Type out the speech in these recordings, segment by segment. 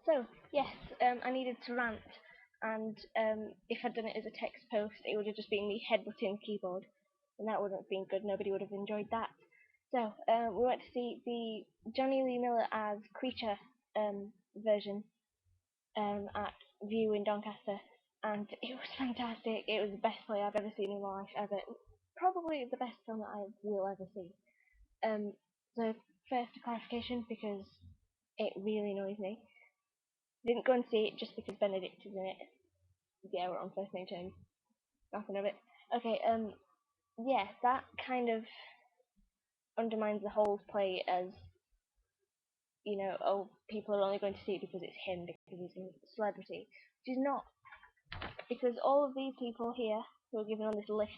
So, yes, I needed to rant, and if I'd done it as a text post, it would have just been me headbutting the keyboard, and that wouldn't have been good. Nobody would have enjoyed that. So, we went to see the Jonny Lee Miller as Creature version at View in Doncaster, and it was fantastic. It was the best play I've ever seen in my life, ever. Probably the best film that I will ever see. Um, so, first, a clarification, because it really annoys me. Didn't go and see it just because Benedict is in it. Yeah, we're on first name terms. Nothing of it. Okay, yeah, that kind of undermines the whole play as, oh, people are only going to see it because it's him, because he's a celebrity. Which is not, because all of these people here who are given on this list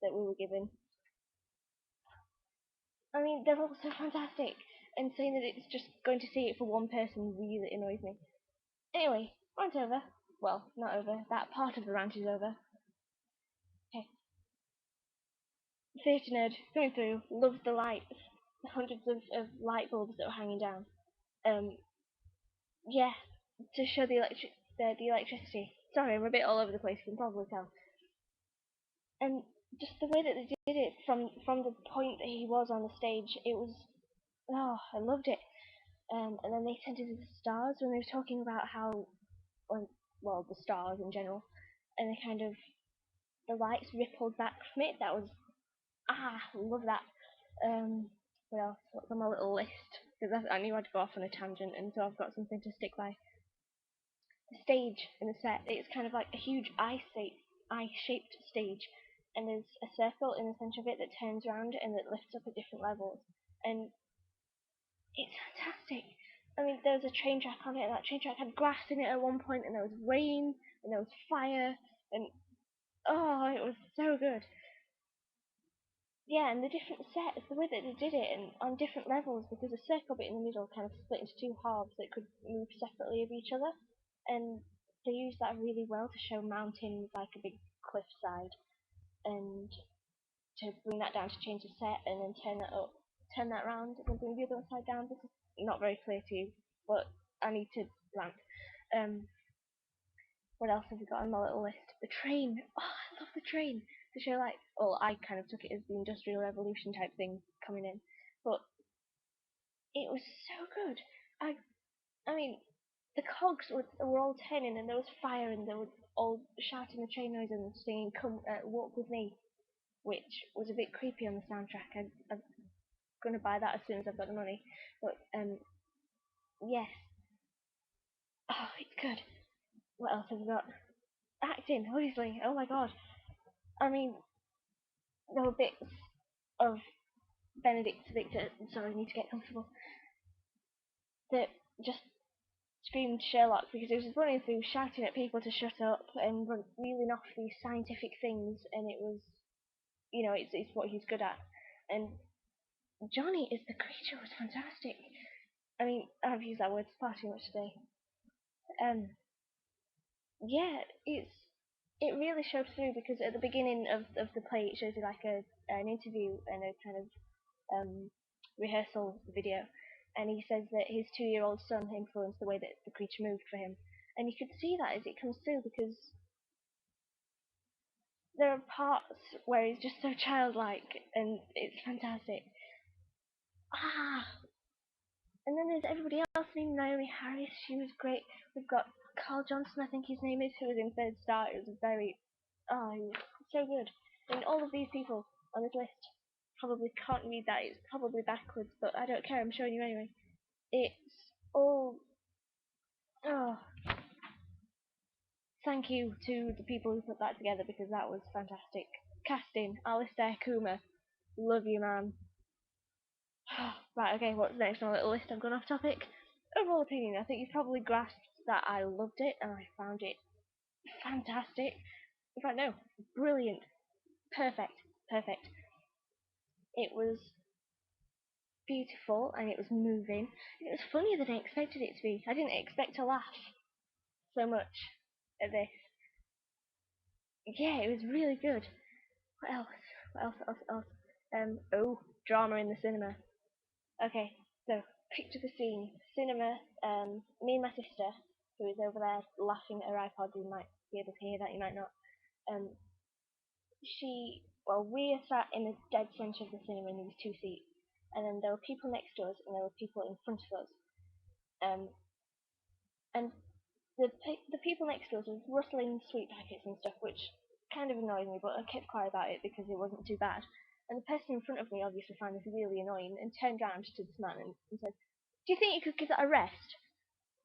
that we were given, I mean, they're all so fantastic, and saying that it's just going to see it for one person really annoys me. Anyway, rant over. Well, not over. That part of the rant is over. Okay. Theatre nerd coming through, loves the lights, hundreds of light bulbs that were hanging down. Um, yeah, to show the electricity. Sorry, I'm a bit all over the place. You can probably tell. And just the way that they did it from the point that he was on the stage, it was, I loved it. And then they sent it to the stars when they were talking about how, well, the stars in general, and they kind of the lights rippled back from it. That was love that. What else? What's on my little list? Because I knew I'd go off on a tangent, and so I've got something to stick by. The stage in the set, it's kind of like a huge eye-shaped stage, and there's a circle in the centre of it that turns around and that lifts up at different levels, and it's fantastic. I mean, there was a train track on it, and that train track had grass in it at one point, and there was rain, and there was fire, and it was so good. Yeah, and the different sets, the way that they did it, and on different levels, because the circle bit in the middle kind of split into two halves that could move separately of each other, and they used that really well to show mountains like a big cliffside, and to bring that down to change the set, and then turn that round, and then bring the other one side down. This is not very clear to you, but I need to rant. Um, what else have we got on my little list? The train. Oh, I love the train. To show I kind of took it as the Industrial Revolution type thing coming in, but it was so good. I mean, the cogs were all turning, and there was fire, and they were all shouting the train noise and singing "Come Walk with Me," which was a bit creepy on the soundtrack. I'm gonna buy that as soon as I've got the money. But yes. Oh, it's good. What else have we got? Acting, obviously. Oh my god. I mean, there were bits of Victor, sorry, I need to get comfortable, that just screamed Sherlock because he was running through shouting at people to shut up and reeling off these scientific things, and it was, it's what he's good at. And Johnny is the creature was fantastic. I mean, I've used that word far too much today. Um, yeah, it really showed through because at the beginning of the play it shows you like an interview and a kind of rehearsal video, and he says that his 2-year-old son influenced the way that the creature moved for him, and you could see that as it comes through because there are parts where he's just so childlike, and it's fantastic. And then there's everybody else named Naomi Harris. She was great. We've got Carl Johnson, I think his name is, who was in Third Star. It was he was so good. And all of these people on this list probably can't read that. It's probably backwards, but I don't care. I'm showing you anyway. It's all. Oh, thank you to the people who put that together because that was fantastic. Casting, Alistair Coomer. Love you, man. Right, okay, what's next on my little list? I've gone off topic. Overall opinion, I think you've probably grasped that I loved it and I found it fantastic. In fact, no, brilliant. Perfect. Perfect. It was beautiful and it was moving. It was funnier than I expected it to be. I didn't expect to laugh so much at this. Yeah, it was really good. What else? What else? Drama in the cinema. Okay, so picture the scene. Cinema. Me and my sister, who is over there laughing at her iPod. You might be able to hear that. You might not. Um, we are sat in the dead centre of the cinema in these two seats, and then there were people next to us, and there were people in front of us. Um, and the people next to us were rustling sweet packets and stuff, which kind of annoyed me, but I kept quiet about it because it wasn't too bad. And the person in front of me obviously found this really annoying and turned round to this man and said, "Do you think you could give that a rest?"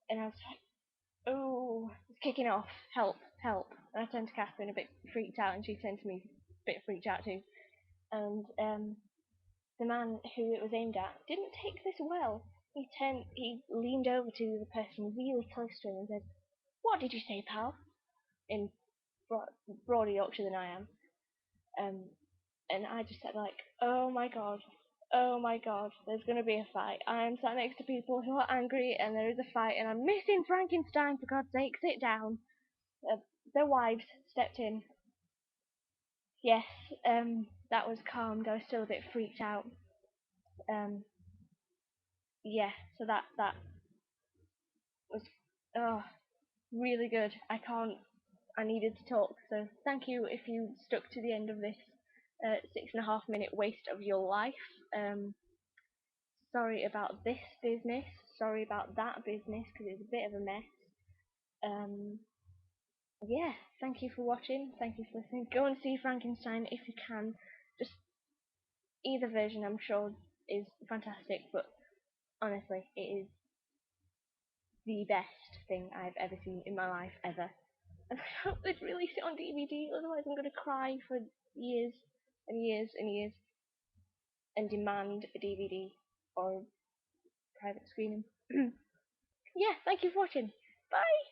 And I was like, "Oh, it's kicking off. Help, help." And I turned to Catherine a bit freaked out, and she turned to me a bit freaked out too. And the man who it was aimed at didn't take this well. He leaned over to the person really close to him and said, "What did you say, pal?" In broader Yorkshire than I am. Um, and I just said like, oh my god, there's gonna be a fight. I'm sat next to people who are angry, and there is a fight, and I'm missing Frankenstein. For God's sake, sit down. Uh, their wives stepped in. Yes, that was calmed. I was still a bit freaked out. Um, yeah, so that was oh really good. I needed to talk, so thank you if you stuck to the end of this 6.5 minute waste of your life. Um, Sorry about this business. Sorry about that business because it's a bit of a mess. Um, yeah, thank you for watching. Thank you for listening. Go and see Frankenstein if you can. Just either version, I'm sure, is fantastic, but honestly, it is the best thing I've ever seen in my life ever. And I hope they'd release it on DVD, otherwise I'm gonna cry for years and years and years and demand a DVD or a private screening. Yeah, thank you for watching. Bye!